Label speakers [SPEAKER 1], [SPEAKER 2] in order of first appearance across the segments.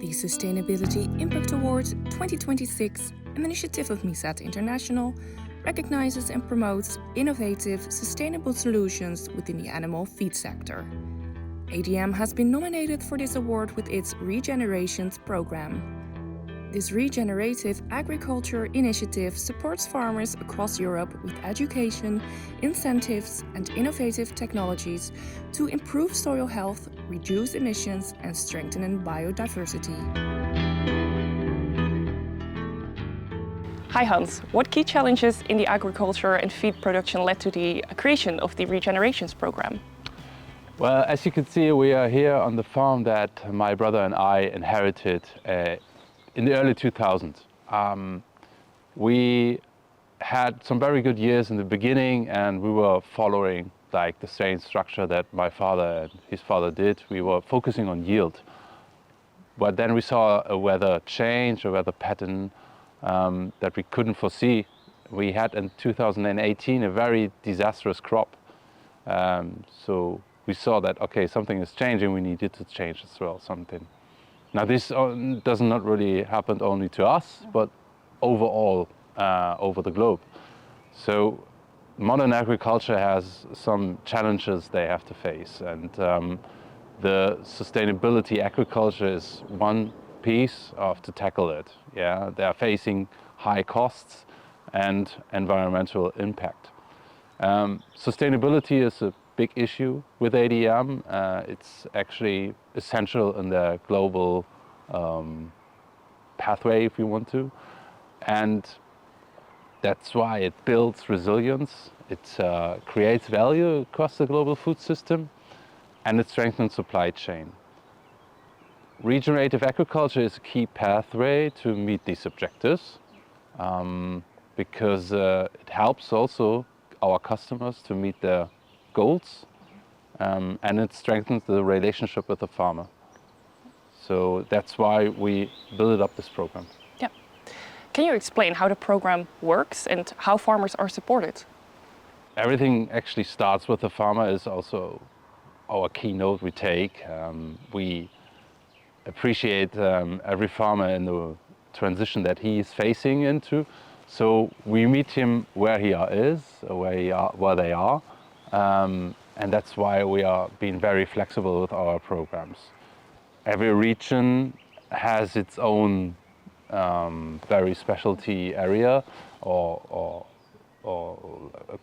[SPEAKER 1] The Sustainability Impact Award 2026, an initiative of Misset International, recognizes and promotes innovative, sustainable solutions within the animal feed sector. ADM has been nominated for this award with its Regenerations program. This regenerative agriculture initiative supports farmers across Europe with education, incentives, and innovative technologies to improve soil health, reduce emissions, and strengthen biodiversity.
[SPEAKER 2] Hi Hans, what key challenges in the agriculture and feed production led to the creation of the Regenerations program?
[SPEAKER 3] Well, as you can see, we are here on the farm that my brother and I inherited in the early 2000s. We had some very good years in the beginning, and we were following like the same structure that my father and his father did. We were focusing on yield. But then we saw a weather change, a weather pattern that we couldn't foresee. We had in 2018 a very disastrous crop. So we saw that, okay, something is changing, we needed to change as well something. Now this does not really happen only to us, but overall over the globe. So modern agriculture has some challenges they have to face, and the sustainability agriculture is one piece to tackle it. Yeah, they are facing high costs and environmental impact. Sustainability is a big issue with ADM. It's actually essential in the global pathway, if you want to. And that's why it builds resilience, it creates value across the global food system, and it strengthens supply chain. Regenerative agriculture is a key pathway to meet these objectives because it helps also our customers to meet their goals, and it strengthens the relationship with the farmer. So that's why we built up this program.
[SPEAKER 2] Yeah. Can you explain how the program works and how farmers are supported?
[SPEAKER 3] Everything actually starts with the farmer is also our keynote we take. We appreciate every farmer in the transition that he is facing into. So we meet him where he is, where they are. And that's why we are being very flexible with our programs. Every region has its own very specialty area or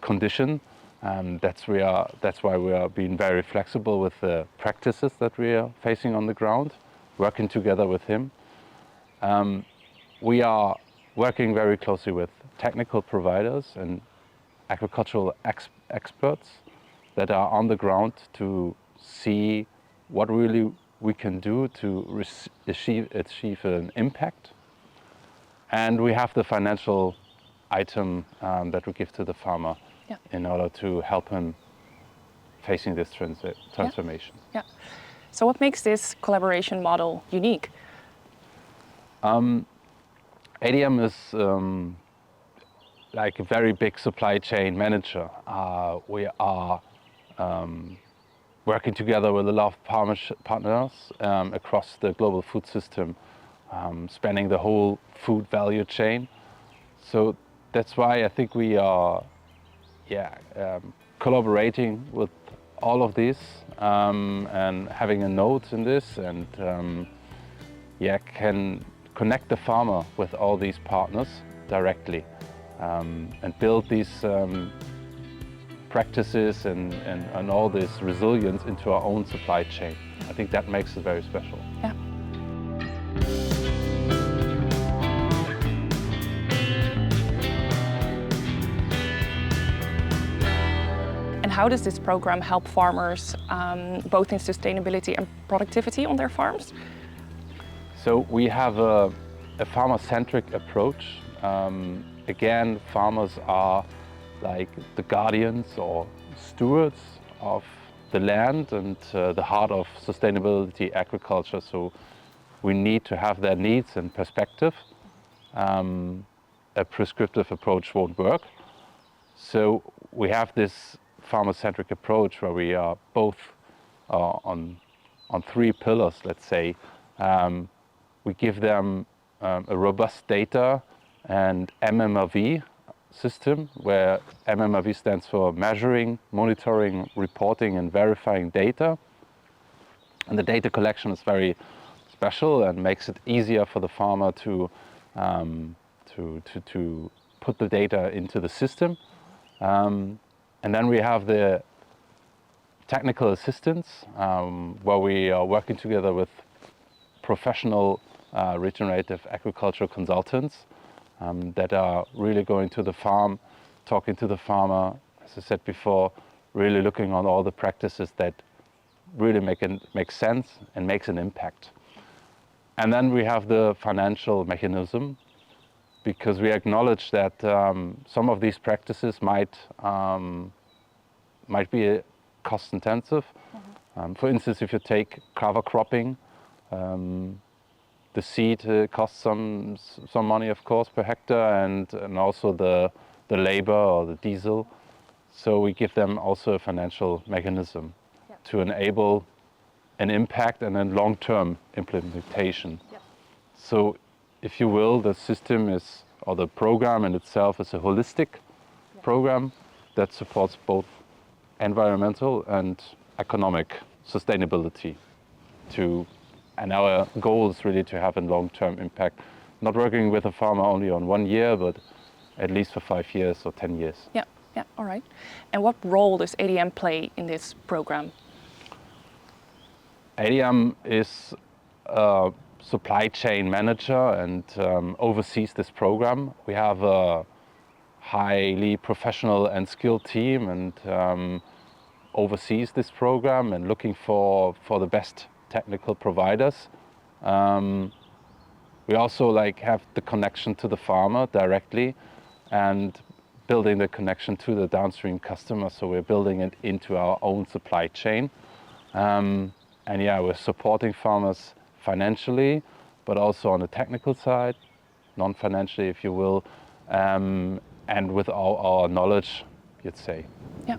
[SPEAKER 3] condition. That's why we are being very flexible with the practices that we are facing on the ground, working together with him. We are working very closely with technical providers and agricultural experts that are on the ground to see what really we can do to achieve an impact. And we have the financial item that we give to the farmer in order to help him facing this transformation.
[SPEAKER 2] Yeah. So what makes this collaboration model unique?
[SPEAKER 3] ADM is like a very big supply chain manager. We are working together with a lot of partners across the global food system, spanning the whole food value chain. So that's why I think we are collaborating with all of this and having a note in this, and can connect the farmer with all these partners directly and build these practices and all this resilience into our own supply chain. I think that makes it very special.
[SPEAKER 2] Yeah. And how does this program help farmers both in sustainability and productivity on their farms?
[SPEAKER 3] So we have a farmer-centric approach. Again, farmers are like the guardians or stewards of the land and the heart of sustainability agriculture. So we need to have their needs in perspective. A prescriptive approach won't work. So we have this farmer-centric approach where we are both on three pillars, let's say. We give them a robust data and MMRV system, where MMRV stands for measuring, monitoring, reporting and verifying data. And the data collection is very special and makes it easier for the farmer to put the data into the system. And then we have the technical assistance, where we are working together with professional regenerative agricultural consultants that are really going to the farm, talking to the farmer, as I said before, really looking on all the practices that really make sense and makes an impact. And then we have the financial mechanism, because we acknowledge that some of these practices might be cost intensive. For instance, if you take cover cropping, the seed costs some money, of course, per hectare, and also the labor or the diesel. So we give them also a financial mechanism to enable an impact and then long-term implementation. So, if you will, the system is, or the program in itself is a holistic program that supports both environmental and economic sustainability. And our goal is really to have a long-term impact, not working with a farmer only on 1 year, but at least for 5 years or 10 years.
[SPEAKER 2] Yeah, all right. And what role does ADM play in this program?
[SPEAKER 3] ADM is a supply chain manager and oversees this program. We have a highly professional and skilled team, and oversees this program and looking for the best technical providers. We also have the connection to the farmer directly and building the connection to the downstream customer. So we're building it into our own supply chain. And yeah, we're supporting farmers financially, but also on the technical side, non-financially, if you will, and with all our knowledge, you'd say.
[SPEAKER 2] Yeah.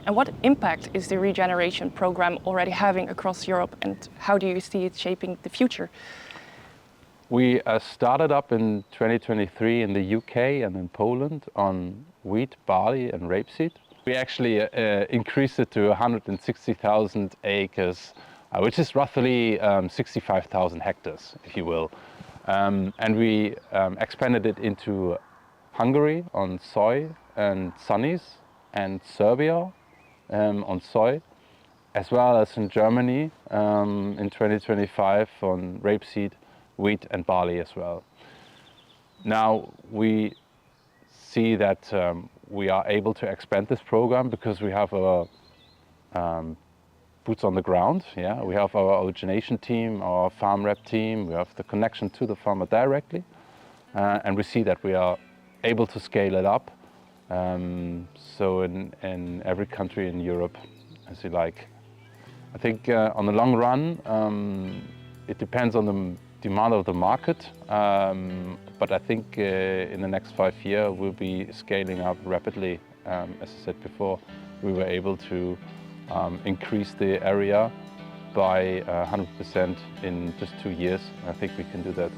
[SPEAKER 2] And what impact is the regeneration program already having across Europe, and how do you see it shaping the future?
[SPEAKER 3] We started up in 2023 in the UK and in Poland on wheat, barley and rapeseed. We actually increased it to 160,000 acres, which is roughly 65,000 hectares, if you will. And we expanded it into Hungary on soy and sunnies, and Serbia on soy, as well as in Germany in 2025 on rapeseed, wheat and barley as well. Now we see that we are able to expand this program because we have a boots on the ground. Yeah, we have our origination team, our farm rep team. We have the connection to the farmer directly, and we see that we are able to scale it up. So in every country in Europe, as you like. I think on the long run, it depends on the demand of the market. But I think in the next 5 years, we'll be scaling up rapidly. As I said before, we were able to increase the area by 100% in just 2 years. I think we can do that.